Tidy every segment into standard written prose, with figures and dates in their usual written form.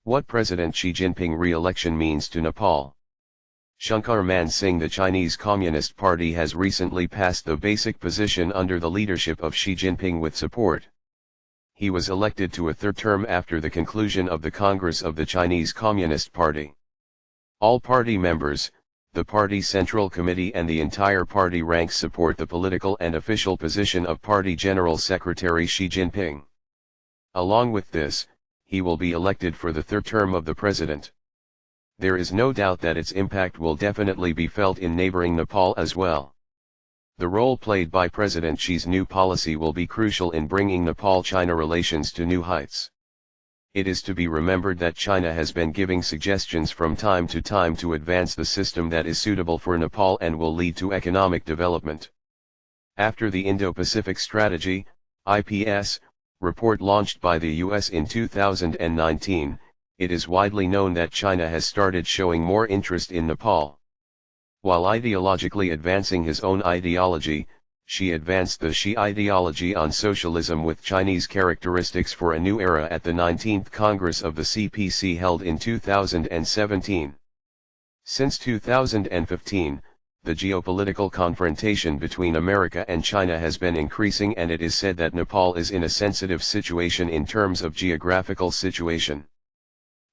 What President Xi Jinping re-election means to Nepal. Shanker Singh. The Chinese Communist Party has recently passed the basic position under the leadership of Xi Jinping with support. He was elected to a third term after the conclusion of the Congress of the Chinese Communist Party. All party members, the party Central Committee and the entire party ranks support the political and official position of Party General Secretary Xi Jinping. Along with this, he will be elected for the third term of the president. There is no doubt that its impact will definitely be felt in neighboring Nepal as well. The role played by President Xi's new policy will be crucial in bringing Nepal-China relations to new heights. It is to be remembered that China has been giving suggestions from time to advance the system that is suitable for Nepal and will lead to economic development. After the Indo-Pacific Strategy, IPS, report launched by the US in 2019, it is widely known that China has started showing more interest in Nepal. While ideologically advancing his own ideology, Xi advanced the Xi ideology on socialism with Chinese characteristics for a new era at the 19th Congress of the CPC held in 2017. Since 2015, the geopolitical confrontation between America and China has been increasing, and it is said that Nepal is in a sensitive situation in terms of geographical situation.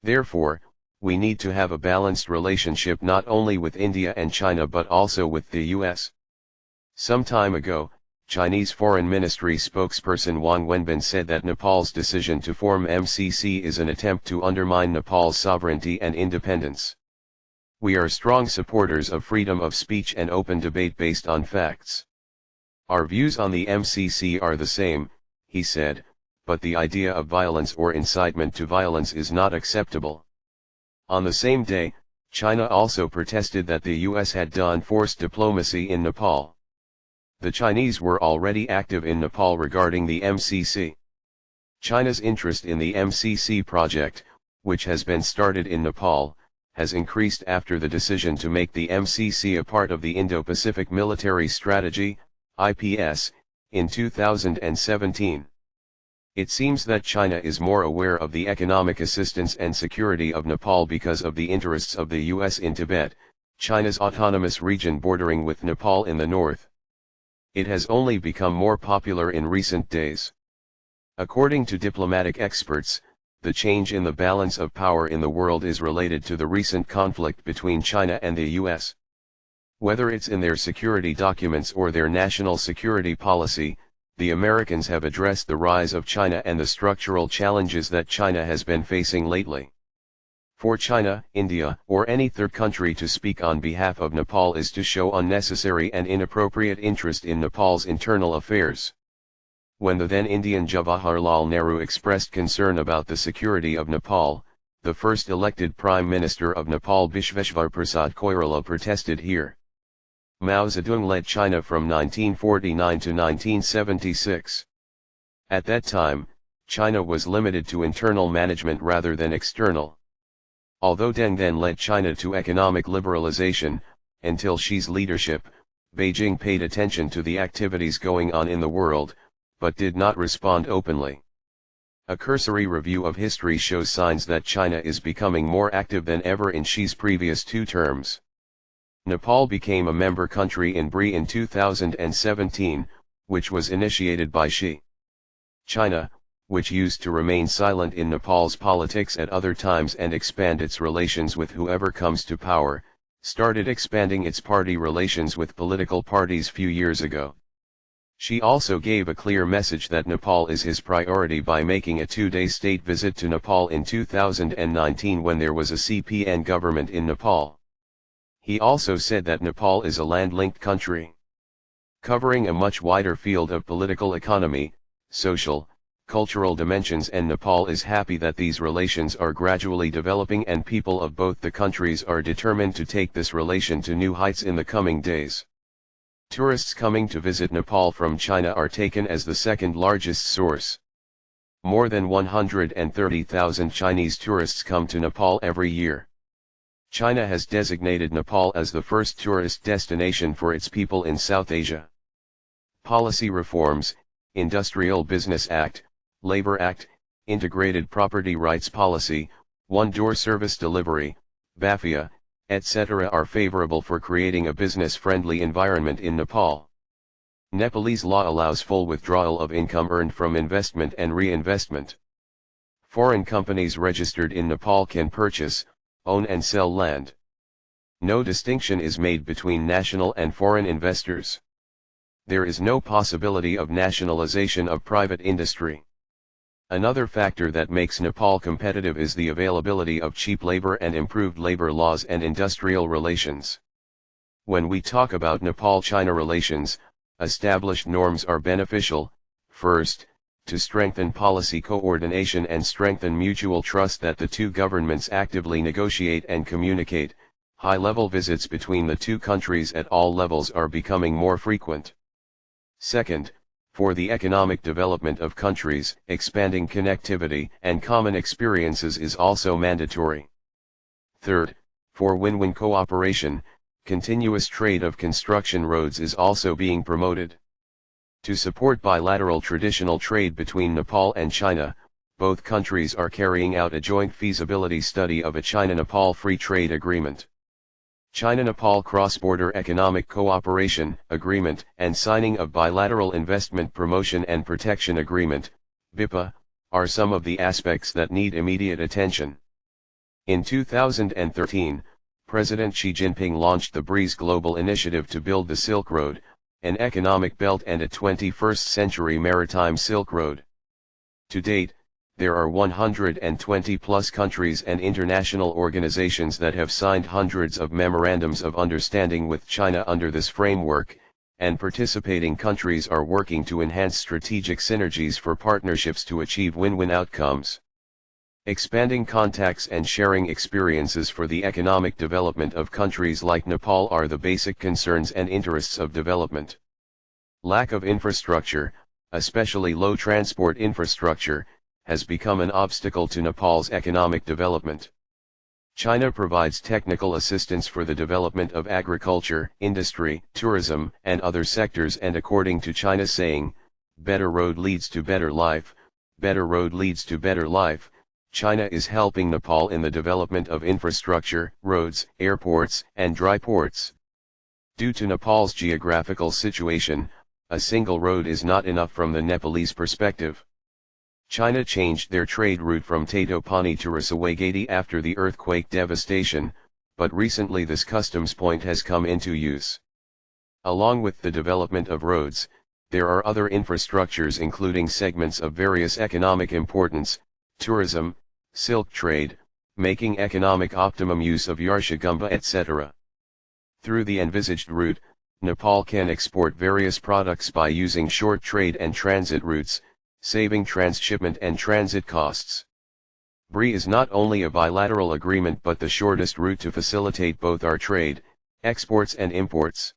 Therefore, we need to have a balanced relationship not only with India and China but also with the US. Some time ago, Chinese Foreign Ministry spokesperson Wang Wenbin said that Nepal's decision to form MCC is an attempt to undermine Nepal's sovereignty and independence. We are strong supporters of freedom of speech and open debate based on facts. Our views on the MCC are the same, he said, but the idea of violence or incitement to violence is not acceptable. On the same day, China also protested that the US had done forced diplomacy in Nepal. The Chinese were already active in Nepal regarding the MCC. China's interest in the MCC project, which has been started in Nepal, has increased after the decision to make the MCC a part of the Indo-Pacific Military Strategy, IPS, in 2017. It seems that China is more aware of the economic assistance and security of Nepal because of the interests of the US in Tibet, China's autonomous region bordering with Nepal in the north. It has only become more popular in recent days. According to diplomatic experts, the change in the balance of power in the world is related to the recent conflict between China and the US. Whether it's in their security documents or their national security policy, the Americans have addressed the rise of China and the structural challenges that China has been facing lately. For China, India, or any third country to speak on behalf of Nepal is to show unnecessary and inappropriate interest in Nepal's internal affairs. When the then Indian Jawaharlal Nehru expressed concern about the security of Nepal, the first elected Prime Minister of Nepal Bishveshvar Prasad Koirala protested here. Mao Zedong led China from 1949 to 1976. At that time, China was limited to internal management rather than external. Although Deng then led China to economic liberalization, until Xi's leadership, Beijing paid attention to the activities going on in the world, but did not respond openly. A cursory review of history shows signs that China is becoming more active than ever in Xi's previous two terms. Nepal became a member country in BRI in 2017, which was initiated by Xi. China, which used to remain silent in Nepal's politics at other times and expand its relations with whoever comes to power, started expanding its party relations with political parties few years ago. Xi also gave a clear message that Nepal is his priority by making a two-day state visit to Nepal in 2019 when there was a CPN government in Nepal. He also said that Nepal is a land-linked country, covering a much wider field of political economy, social, cultural dimensions, and Nepal is happy that these relations are gradually developing and people of both the countries are determined to take this relation to new heights in the coming days. Tourists coming to visit Nepal from China are taken as the second largest source. More than 130,000 Chinese tourists come to Nepal every year. China has designated Nepal as the first tourist destination for its people in South Asia. Policy reforms, Industrial Business Act, Labor Act, Integrated Property Rights Policy, One-door service delivery, BAFIA, etc. are favorable for creating a business-friendly environment in Nepal. Nepalese law allows full withdrawal of income earned from investment and reinvestment. Foreign companies registered in Nepal can purchase, own and sell land. No distinction is made between national and foreign investors. There is no possibility of nationalization of private industry. Another factor that makes Nepal competitive is the availability of cheap labor and improved labor laws and industrial relations. When we talk about Nepal-China relations, established norms are beneficial, first, to strengthen policy coordination and strengthen mutual trust that the two governments actively negotiate and communicate. High-level visits between the two countries at all levels are becoming more frequent. Second, for the economic development of countries, expanding connectivity and common experiences is also mandatory. Third, for win-win cooperation, continuous trade of construction roads is also being promoted. To support bilateral traditional trade between Nepal and China, both countries are carrying out a joint feasibility study of a China-Nepal Free Trade Agreement. China-Nepal Cross-Border Economic Cooperation Agreement and signing of Bilateral Investment Promotion and Protection Agreement, BIPA, are some of the aspects that need immediate attention. In 2013, President Xi Jinping launched the BRIES Global Initiative to build the Silk Road, an economic belt and a 21st-century maritime Silk Road. To date, there are 120-plus countries and international organizations that have signed hundreds of memorandums of understanding with China under this framework, and participating countries are working to enhance strategic synergies for partnerships to achieve win-win outcomes. Expanding contacts and sharing experiences for the economic development of countries like Nepal are the basic concerns and interests of development. Lack of infrastructure, especially low transport infrastructure, has become an obstacle to Nepal's economic development. China provides technical assistance for the development of agriculture, industry, tourism, and other sectors, and according to China's saying, better road leads to better life, better road leads to better life, China is helping Nepal in the development of infrastructure, roads, airports, and dry ports. Due to Nepal's geographical situation, a single road is not enough from the Nepalese perspective. China changed their trade route from Tatopani to Rasawagati after the earthquake devastation, but recently this customs point has come into use. Along with the development of roads, there are other infrastructures including segments of various economic importance, tourism, silk trade, making economic optimum use of Yarshagumba etc. Through the envisaged route, Nepal can export various products by using short trade and transit routes, saving transshipment and transit costs. BRIES is not only a bilateral agreement but the shortest route to facilitate both our trade, exports and imports.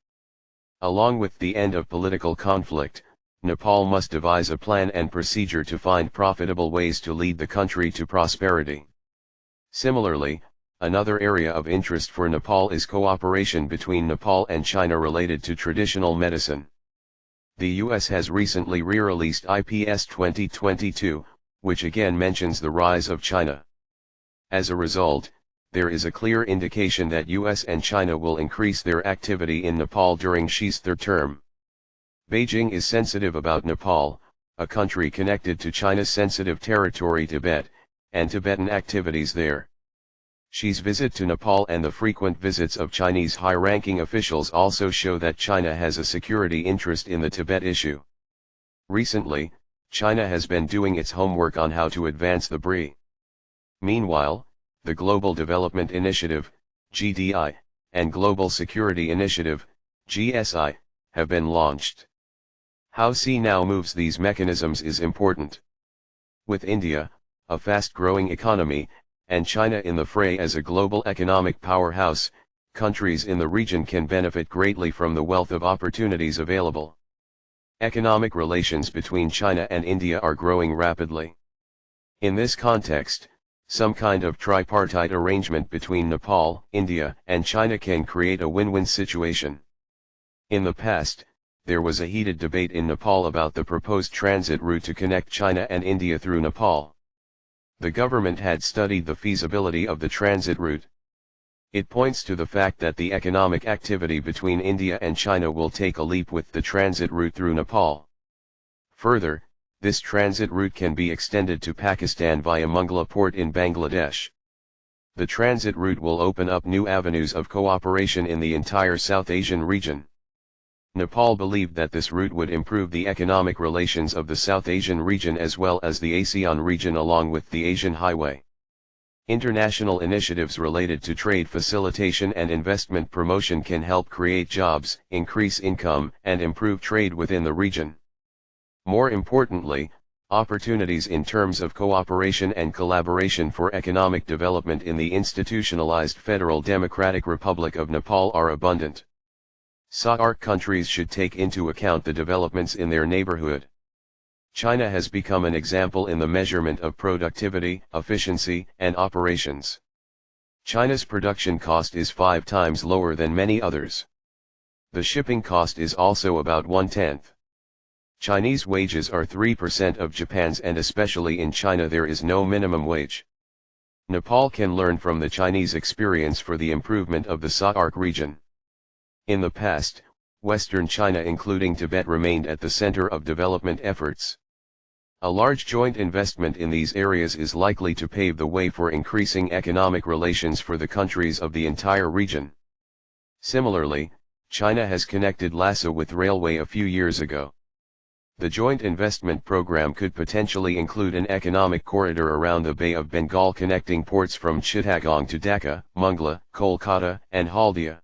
Along with the end of political conflict, Nepal must devise a plan and procedure to find profitable ways to lead the country to prosperity. Similarly, another area of interest for Nepal is cooperation between Nepal and China related to traditional medicine. The US has recently re-released IPS 2022, which again mentions the rise of China. As a result, there is a clear indication that US and China will increase their activity in Nepal during Xi's third term. Beijing is sensitive about Nepal, a country connected to China's sensitive territory Tibet, and Tibetan activities there. Xi's visit to Nepal and the frequent visits of Chinese high-ranking officials also show that China has a security interest in the Tibet issue. Recently, China has been doing its homework on how to advance the BRIES. Meanwhile, the Global Development Initiative, GDI, and Global Security Initiative, GSI, have been launched. How Xi now moves these mechanisms is important. With India, a fast-growing economy, and China in the fray as a global economic powerhouse, countries in the region can benefit greatly from the wealth of opportunities available. Economic relations between China and India are growing rapidly. In this context, some kind of tripartite arrangement between Nepal, India, and China can create a win-win situation. In the past, there was a heated debate in Nepal about the proposed transit route to connect China and India through Nepal. The government had studied the feasibility of the transit route. It points to the fact that the economic activity between India and China will take a leap with the transit route through Nepal. Further, this transit route can be extended to Pakistan via Mongla port in Bangladesh. The transit route will open up new avenues of cooperation in the entire South Asian region. Nepal believed that this route would improve the economic relations of the South Asian region as well as the ASEAN region along with the Asian Highway. International initiatives related to trade facilitation and investment promotion can help create jobs, increase income, and improve trade within the region. More importantly, opportunities in terms of cooperation and collaboration for economic development in the institutionalized Federal Democratic Republic of Nepal are abundant. SAARC countries should take into account the developments in their neighborhood. China has become an example in the measurement of productivity, efficiency, and operations. China's production cost is 5 times lower than many others. The shipping cost is also about 1/10. Chinese wages are 3% of Japan's, and especially in China there is no minimum wage. Nepal can learn from the Chinese experience for the improvement of the SAARC region. In the past, Western China including Tibet remained at the center of development efforts. A large joint investment in these areas is likely to pave the way for increasing economic relations for the countries of the entire region. Similarly, China has connected Lhasa with railway a few years ago. The joint investment program could potentially include an economic corridor around the Bay of Bengal connecting ports from Chittagong to Dhaka, Mongla, Kolkata, and Haldia.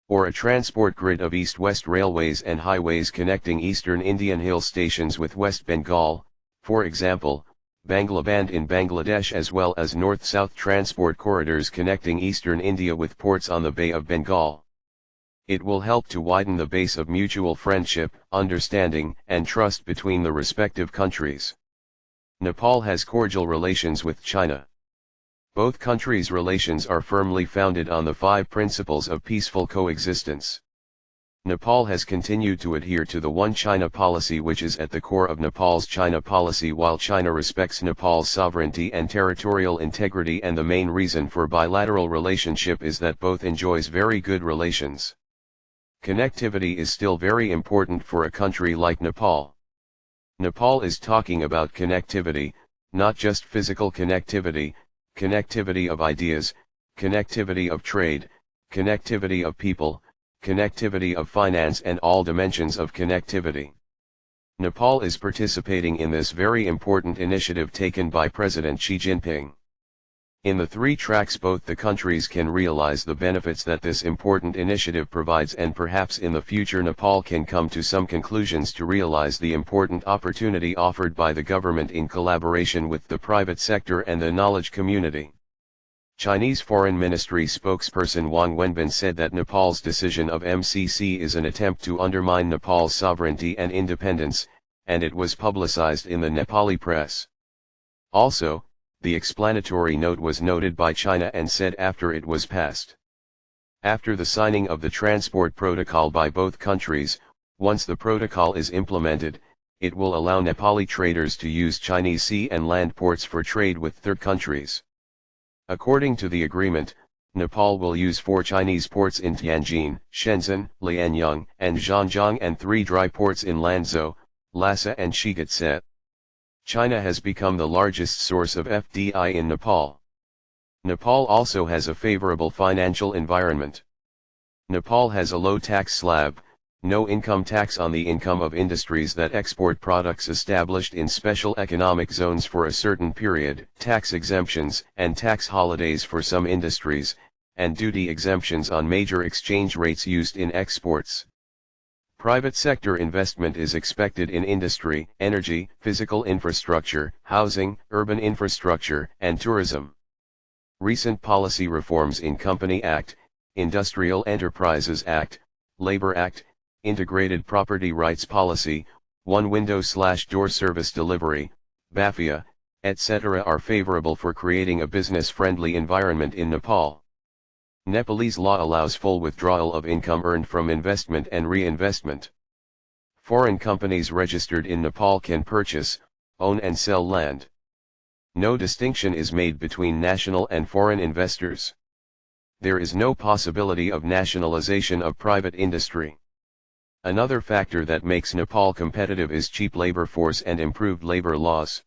Or a transport grid of east-west railways and highways connecting eastern Indian hill stations with West Bengal, for example, Banglaband in Bangladesh, as well as north-south transport corridors connecting eastern India with ports on the Bay of Bengal. It will help to widen the base of mutual friendship, understanding, and trust between the respective countries. Nepal has cordial relations with China. Both countries' relations are firmly founded on the 5 principles of peaceful coexistence. Nepal has continued to adhere to the One China policy, which is at the core of Nepal's China policy, while China respects Nepal's sovereignty and territorial integrity, and the main reason for bilateral relationship is that both enjoys very good relations. Connectivity is still very important for a country like Nepal. Nepal is talking about connectivity, not just physical connectivity, connectivity of ideas, connectivity of trade, connectivity of people, connectivity of finance, and all dimensions of connectivity. Nepal is participating in this very important initiative taken by President Xi Jinping. In the 3 tracks both the countries can realize the benefits that this important initiative provides, and perhaps in the future Nepal can come to some conclusions to realize the important opportunity offered by the government in collaboration with the private sector and the knowledge community. Chinese Foreign Ministry spokesperson Wang Wenbin said that Nepal's decision of MCC is an attempt to undermine Nepal's sovereignty and independence, and it was publicized in the Nepali press. Also, the explanatory note was noted by China and said after it was passed. After the signing of the transport protocol by both countries, once the protocol is implemented, it will allow Nepali traders to use Chinese sea and land ports for trade with third countries. According to the agreement, Nepal will use 4 Chinese ports in Tianjin, Shenzhen, Lianyang, and Zhanjiang, and 3 dry ports in Lanzhou, Lhasa, and Shigatse. China has become the largest source of FDI in Nepal. Nepal also has a favorable financial environment. Nepal has a low tax slab, no income tax on the income of industries that export products established in special economic zones for a certain period, tax exemptions and tax holidays for some industries, and duty exemptions on major exchange rates used in exports. Private sector investment is expected in industry, energy, physical infrastructure, housing, urban infrastructure, and tourism. Recent policy reforms in Company Act, Industrial Enterprises Act, Labor Act, Integrated Property Rights Policy, One Window/Door Service Delivery, BAFIA, etc. are favorable for creating a business-friendly environment in Nepal. Nepalese law allows full withdrawal of income earned from investment and reinvestment. Foreign companies registered in Nepal can purchase, own and sell land. No distinction is made between national and foreign investors. There is no possibility of nationalization of private industry. Another factor that makes Nepal competitive is cheap labor force and improved labor laws.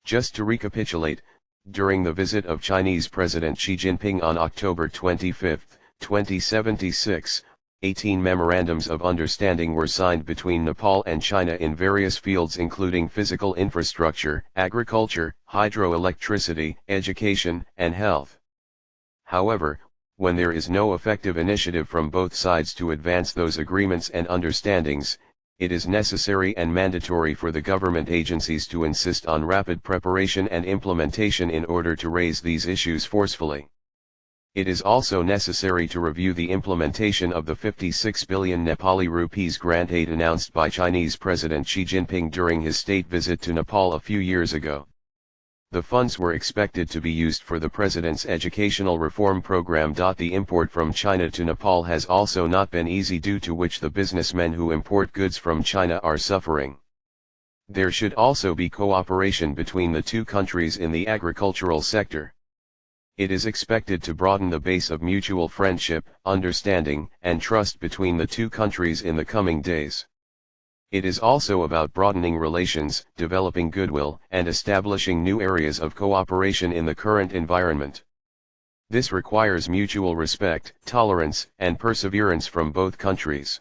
Just to recapitulate, during the visit of Chinese President Xi Jinping on October 25, 2076, 18 memorandums of understanding were signed between Nepal and China in various fields including physical infrastructure, agriculture, hydroelectricity, education, and health. However, when there is no effective initiative from both sides to advance those agreements and understandings, it is necessary and mandatory for the government agencies to insist on rapid preparation and implementation in order to raise these issues forcefully. It is also necessary to review the implementation of the 56 billion Nepali rupees grant aid announced by Chinese President Xi Jinping during his state visit to Nepal a few years ago. The funds were expected to be used for the president's educational reform program. The import from China to Nepal has also not been easy, due to which the businessmen who import goods from China are suffering. There should also be cooperation between the two countries in the agricultural sector. It is expected to broaden the base of mutual friendship, understanding, and trust between the two countries in the coming days. It is also about broadening relations, developing goodwill, and establishing new areas of cooperation in the current environment. This requires mutual respect, tolerance, and perseverance from both countries.